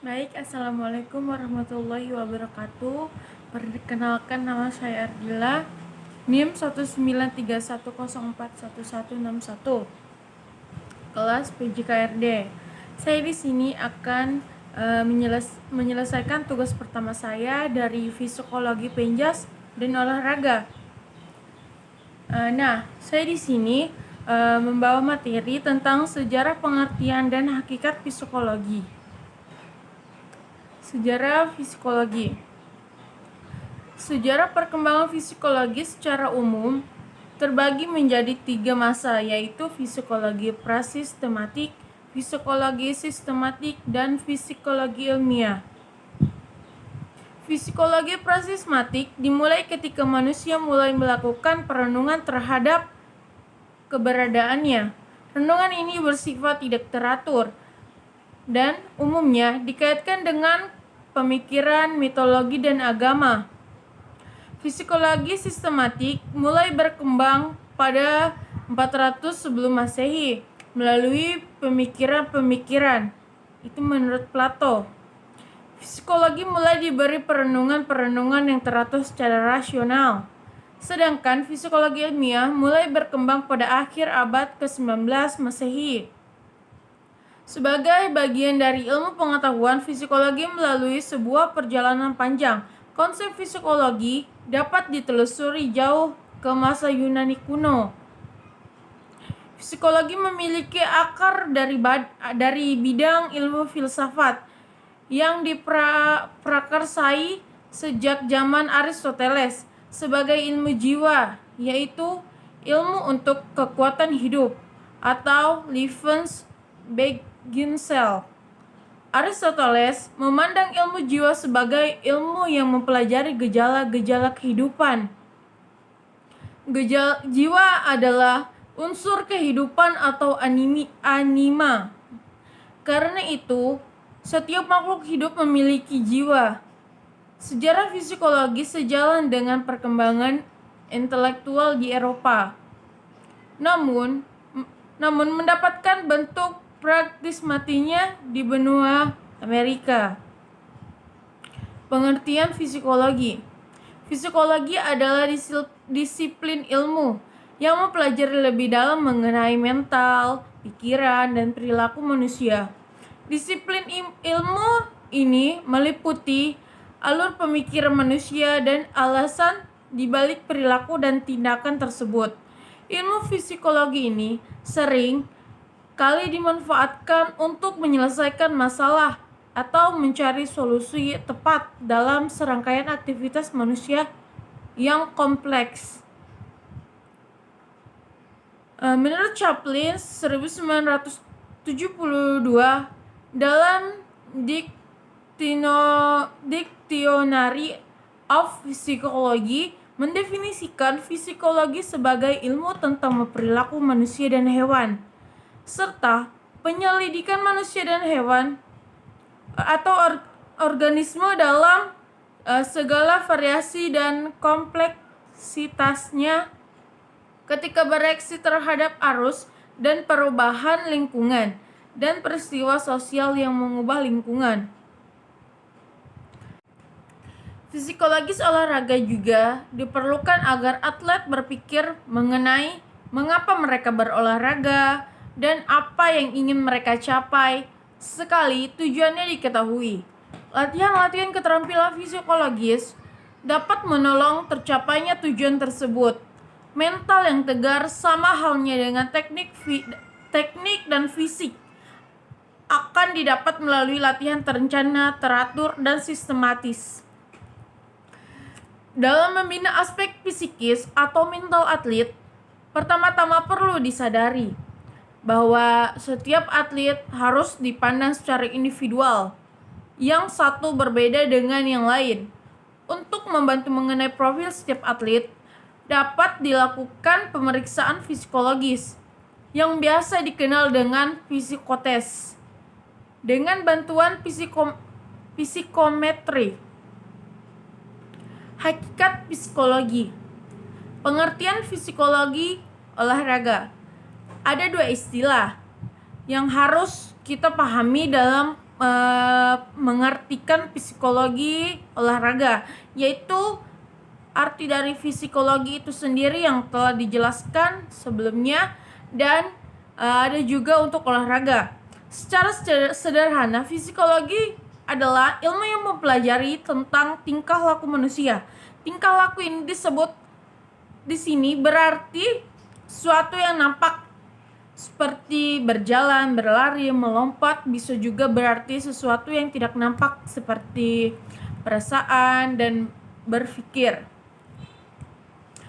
Baik, Assalamualaikum warahmatullahi wabarakatuh. Perkenalkan, nama saya Ardila, NIM 19310411161, kelas PJKRD. Saya di sini akan menyelesaikan tugas pertama saya dari Psikologi Penjas dan Olahraga. Saya di sini membawa materi tentang sejarah pengertian dan hakikat psikologi. Sejarah psikologi. Sejarah perkembangan psikologi secara umum terbagi menjadi 3 masa, yaitu psikologi prasistematik, psikologi sistematik, dan psikologi ilmiah. Psikologi prasistematik dimulai ketika manusia mulai melakukan perenungan terhadap keberadaannya. Renungan ini bersifat tidak teratur dan umumnya dikaitkan dengan pemikiran, mitologi, dan agama. Psikologi sistematik mulai berkembang pada 400 sebelum Masehi melalui pemikiran-pemikiran. Itu menurut Plato. Psikologi mulai diberi perenungan-perenungan yang teratur secara rasional. Sedangkan psikologi ilmiah mulai berkembang pada akhir abad ke-19 Masehi. Sebagai bagian dari ilmu pengetahuan, psikologi melalui sebuah perjalanan panjang. Konsep psikologi dapat ditelusuri jauh ke masa Yunani kuno. Psikologi memiliki akar dari bidang ilmu filsafat yang diprakarsai sejak zaman Aristoteles sebagai ilmu jiwa, yaitu ilmu untuk kekuatan hidup atau Lebensbeginsel. Aristoteles memandang ilmu jiwa sebagai ilmu yang mempelajari gejala-gejala kehidupan. Jiwa adalah unsur kehidupan atau anima. Karena itu, setiap makhluk hidup memiliki jiwa. Sejarah psikologi sejalan dengan perkembangan intelektual di Eropa. Namun mendapatkan bentuk praktis matinya di benua Amerika. Pengertian psikologi. Psikologi adalah disiplin ilmu yang mempelajari lebih dalam mengenai mental, pikiran, dan perilaku manusia. Disiplin ilmu ini meliputi alur pemikiran manusia dan alasan di balik perilaku dan tindakan tersebut. Ilmu psikologi ini sering kali dimanfaatkan untuk menyelesaikan masalah atau mencari solusi tepat dalam serangkaian aktivitas manusia yang kompleks. Menurut Chaplin 1972 dalam Dictionary of Psychology mendefinisikan psikologi sebagai ilmu tentang perilaku manusia dan hewan, serta penyelidikan manusia dan hewan atau organisme dalam segala variasi dan kompleksitasnya ketika bereaksi terhadap arus dan perubahan lingkungan dan peristiwa sosial yang mengubah lingkungan. Psikologis olahraga juga diperlukan agar atlet berpikir mengenai mengapa mereka berolahraga dan apa yang ingin mereka capai sekali tujuannya diketahui. Latihan-latihan keterampilan psikologis dapat menolong tercapainya tujuan tersebut. Mental yang tegar sama halnya dengan teknik dan fisik akan didapat melalui latihan terencana, teratur, dan sistematis. Dalam membina aspek psikis atau mental atlet, pertama-tama perlu disadari bahwa setiap atlet harus dipandang secara individual, yang satu berbeda dengan yang lain. Untuk membantu mengenai profil setiap atlet, dapat dilakukan pemeriksaan psikologis yang biasa dikenal dengan psikotes dengan bantuan psikometri. Hakikat psikologi. Pengertian psikologi olahraga. Ada 2 istilah yang harus kita pahami dalam mengartikan psikologi olahraga, yaitu arti dari psikologi itu sendiri yang telah dijelaskan sebelumnya, dan ada juga untuk olahraga. Secara sederhana, psikologi adalah ilmu yang mempelajari tentang tingkah laku manusia. Tingkah laku ini disebut di sini berarti sesuatu yang nampak seperti berjalan, berlari, melompat. Bisa juga berarti sesuatu yang tidak nampak seperti perasaan dan berpikir.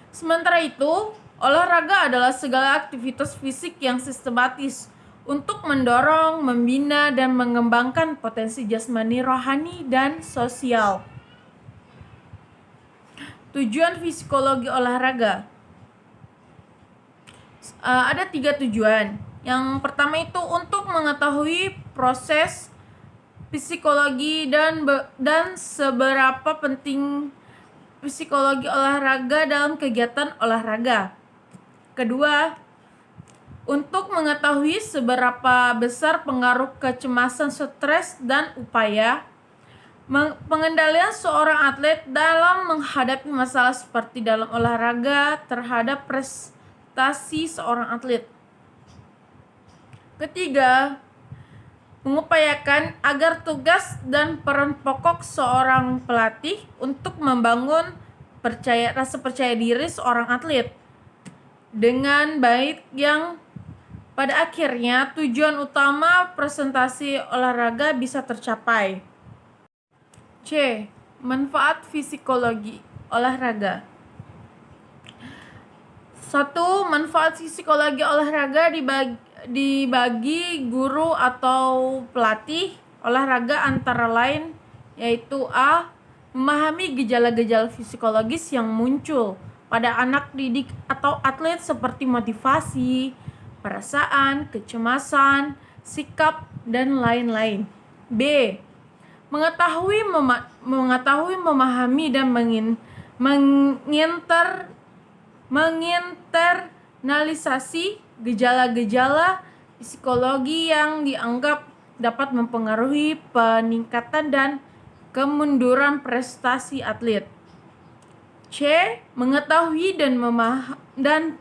Sementara itu, olahraga adalah segala aktivitas fisik yang sistematis untuk mendorong, membina, dan mengembangkan potensi jasmani, rohani, dan sosial. Tujuan psikologi olahraga. Ada 3 tujuan. Yang pertama itu untuk mengetahui proses psikologi dan seberapa penting psikologi olahraga dalam kegiatan olahraga. Kedua, untuk mengetahui seberapa besar pengaruh kecemasan, stres, dan upaya pengendalian seorang atlet dalam menghadapi masalah seperti dalam olahraga terhadap prestasi seorang atlet. Ketiga, mengupayakan agar tugas dan peran pokok seorang pelatih untuk membangun rasa percaya diri seorang atlet dengan baik, yang pada akhirnya tujuan utama presentasi olahraga bisa tercapai. C. Manfaat psikologi olahraga. 1. Manfaat psikologi olahraga dibagi guru atau pelatih olahraga antara lain, yaitu A. Memahami gejala-gejala psikologis yang muncul pada anak didik atau atlet seperti motivasi, perasaan, kecemasan, sikap, dan lain-lain. B. Mengetahui, memahami, dan menginternalisasi gejala-gejala psikologi yang dianggap dapat mempengaruhi peningkatan dan kemunduran prestasi atlet. C. Mengetahui dan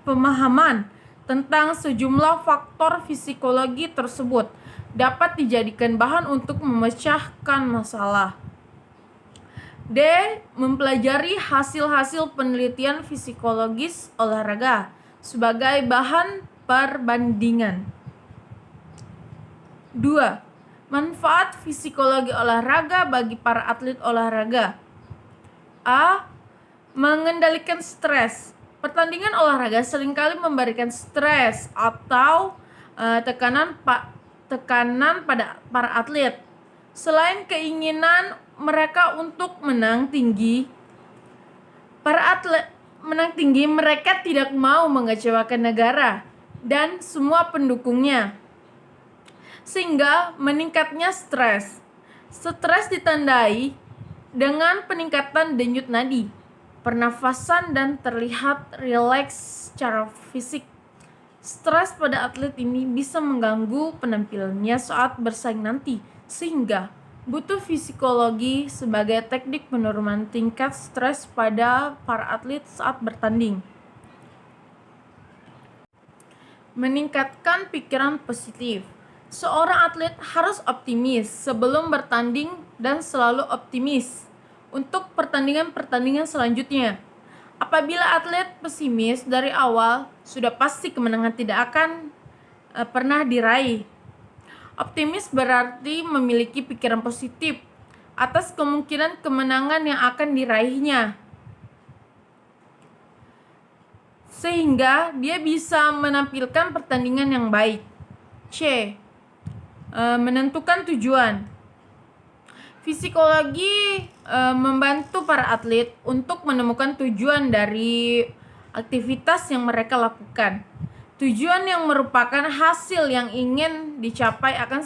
pemahaman tentang sejumlah faktor psikologi tersebut dapat dijadikan bahan untuk memecahkan masalah. D. Mempelajari hasil-hasil penelitian psikologis olahraga sebagai bahan perbandingan. 2. Manfaat psikologi olahraga bagi para atlet olahraga. A. Mengendalikan stres. Pertandingan olahraga seringkali memberikan stres atau tekanan pada para atlet. Selain keinginan mereka untuk menang tinggi, mereka tidak mau mengecewakan negara dan semua pendukungnya, sehingga meningkatnya stres. Stres ditandai dengan peningkatan denyut nadi, pernafasan, dan terlihat rileks secara fisik. Stres pada atlet ini bisa mengganggu penampilannya saat bersaing nanti, sehingga butuh psikologi sebagai teknik penurunan tingkat stres pada para atlet saat bertanding. Meningkatkan pikiran positif. Seorang atlet harus optimis sebelum bertanding dan selalu optimis untuk pertandingan-pertandingan selanjutnya. Apabila atlet pesimis dari awal, sudah pasti kemenangan tidak akan pernah diraih. Optimis berarti memiliki pikiran positif atas kemungkinan kemenangan yang akan diraihnya, sehingga dia bisa menampilkan pertandingan yang baik. C. Menentukan tujuan. Psikologi membantu para atlet untuk menemukan tujuan dari aktivitas yang mereka lakukan. Tujuan yang merupakan hasil yang ingin dicapai akan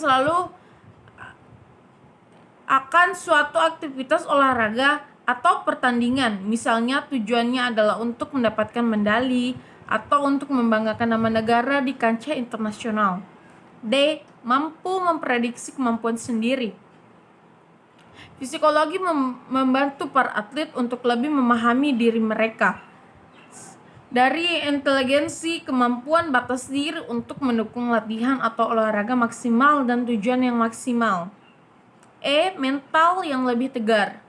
suatu aktivitas olahraga atau pertandingan. Misalnya tujuannya adalah untuk mendapatkan medali atau untuk membanggakan nama negara di kancah internasional. D. Mampu memprediksi kemampuan sendiri. Psikologi membantu para atlet untuk lebih memahami diri mereka. Dari inteligensi, kemampuan batas diri untuk mendukung latihan atau olahraga maksimal dan tujuan yang maksimal. Mental yang lebih tegar.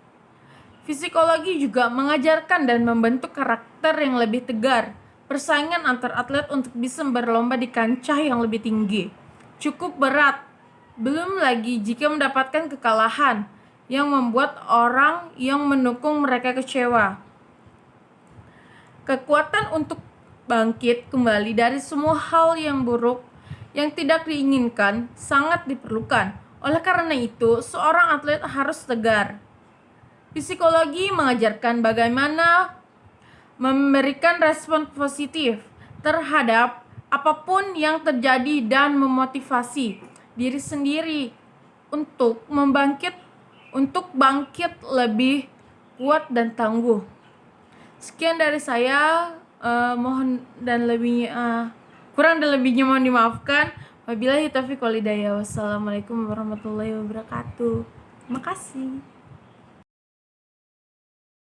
Psikologi juga mengajarkan dan membentuk karakter yang lebih tegar. Persaingan antar atlet untuk bisa berlomba di kancah yang lebih tinggi cukup berat, belum lagi jika mendapatkan kekalahan yang membuat orang yang mendukung mereka kecewa. Kekuatan untuk bangkit kembali dari semua hal yang buruk yang tidak diinginkan sangat diperlukan. Oleh karena itu, seorang atlet harus tegar. Psikologi mengajarkan bagaimana memberikan respon positif terhadap apapun yang terjadi dan memotivasi diri sendiri untuk bangkit lebih kuat dan tangguh. Sekian dari saya, kurang dan lebihnya mohon dimaafkan. Wabillahi taufiq wal hidayah. Wassalamualaikum warahmatullahi wabarakatuh. Terima kasih.